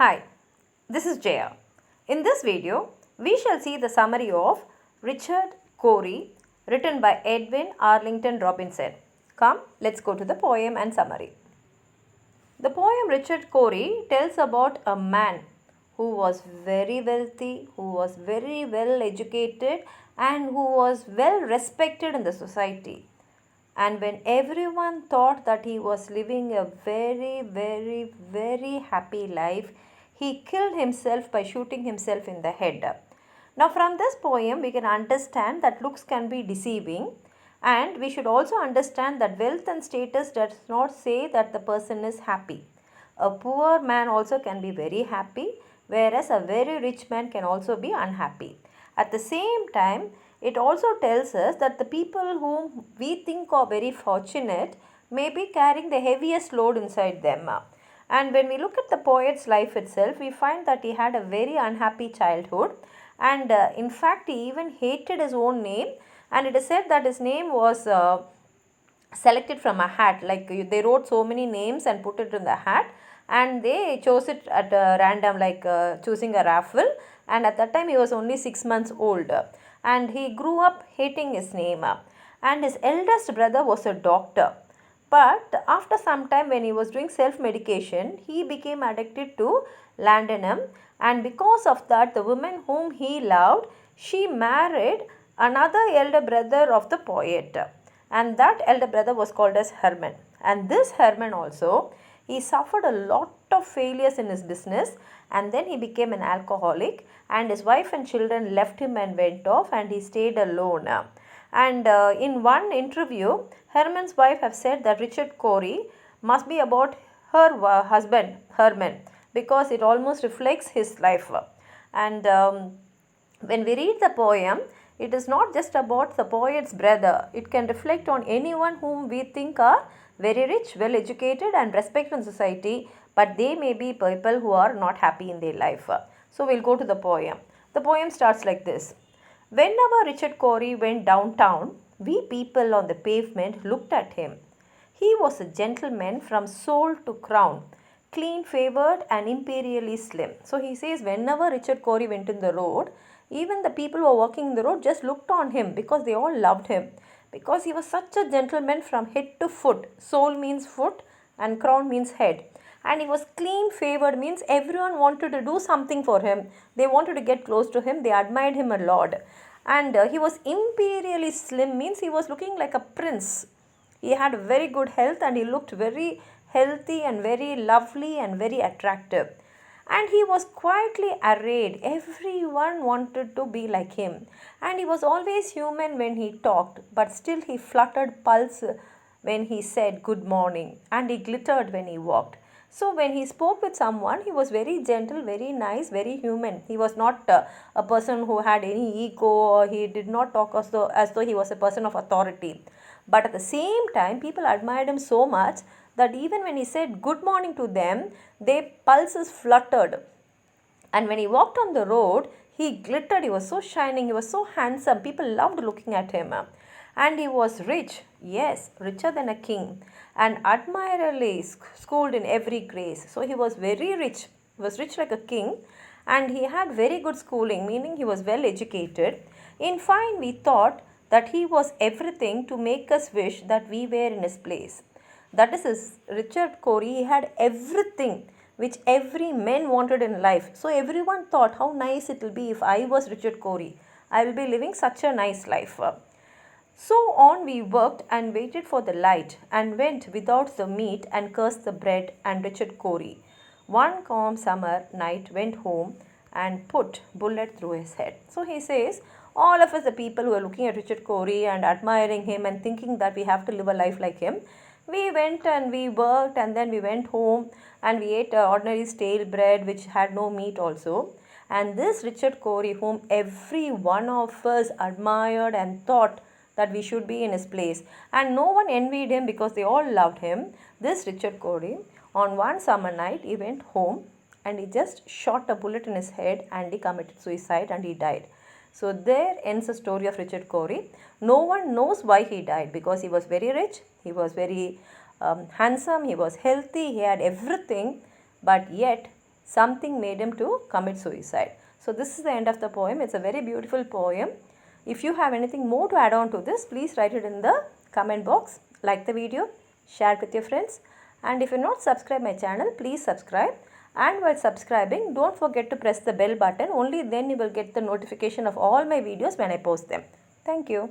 Hi, this is Jaya. In this video, we shall see the summary of Richard Cory written by Edwin Arlington Robinson. Come, let's go to the poem and summary. The poem Richard Cory tells about a man who was very wealthy, who was very well educated and who was well respected in the society. And when everyone thought that he was living a very happy life, he killed himself by shooting himself in the head. Now from this poem we can understand that looks can be deceiving, and we should also understand that wealth and status does not say that the person is happy. A poor man also can be very happy, whereas a very rich man can also be unhappy. At the same time, it also tells us that the people whom we think are very fortunate may be carrying the heaviest load inside them. And when we look at the poet's life itself, we find that he had a very unhappy childhood, and in fact he even hated his own name, and it is said that his name was selected from a hat. Like they wrote so many names and put it in the hat, and they chose it at random, like choosing a raffle, and at that time he was only 6 months old, and he grew up hating his name. And his eldest brother was a doctor, but after some time when he was doing self medication, he became addicted to laudanum, and because of that the woman whom he loved, she married another elder brother of the poet, and that elder brother was called as Herman. And this Herman also, he suffered a lot of failures in his business, and then he became an alcoholic, and his wife and children left him and went off, and he stayed alone. And in one interview, Herman's wife have said that Richard Cory must be about her husband Herman, because it almost reflects his life. And when we read the poem, it is not just about the poet's brother. It can reflect on anyone whom we think are very rich, well educated and respected in society, but they may be people who are not happy in their life. So we'll go to the poem. The poem starts like this. Whenever Richard Cory went downtown, we people on the pavement looked at him. He was a gentleman from soul to crown, clean favored and imperially slim. So he says whenever Richard Cory went in the road, even the people who were walking in the road just looked on him, because they all loved him, because he was such a gentleman from head to foot. Soul means foot and crown means head. And he was clean favored, means everyone wanted to do something for him. They wanted to get close to him. They admired him a lot. And he was imperially slim, means he was looking like a prince. He had very good health, and he looked very healthy and very lovely and very attractive. And he was quietly arrayed. Everyone wanted to be like him. And he was always human when he talked, but still he fluttered pulse when he said good morning, and he glittered when he walked. So when he spoke with someone, he was very gentle, very nice, very human. He was not a person who had any ego, or he did not talk as though he was a person of authority. But at the same time, people admired him so much that even when he said good morning to them, their pulses fluttered. And when he walked on the road, he glittered. He was so shining. He was so handsome. People loved looking at him. And he was rich, yes, richer than a king, and admirably schooled in every grace. So he was very rich. He was rich like a king, and he had very good schooling, meaning he was well educated. In fine, we thought that he was everything to make us wish that we were in his place. That is Richard Cory. He had everything which every man wanted in life. So everyone thought how nice it will be if I was Richard Cory. I will be living such a nice life. So on we worked and waited for the light, and went without the meat and cursed the bread. And Richard Cory, one calm summer night, went home and put bullet through his head. So he says, all of us, the people who are looking at Richard Cory and admiring him and thinking that we have to live a life like him, we went and we worked, and then we went home and we ate ordinary stale bread which had no meat also. And this Richard Cory, whom every one of us admired and thought that we should be in his place, and no one envied him because they all loved him, this Richard Cory, on one summer night, he went home and he just shot a bullet in his head, and he committed suicide and he died. So there ends the story of Richard Cory. No one knows why he died, because he was very rich, he was very handsome, he was healthy, he had everything, but yet something made him to commit suicide. So this is the end of the poem. It's a very beautiful poem. If you have anything more to add on to this, please write it in the comment box. Like the video, share it with your friends, and if you're not subscribed my channel, please subscribe. And while subscribing, don't forget to press the bell button. Only then you will get the notification of all my videos when I post them. Thank you.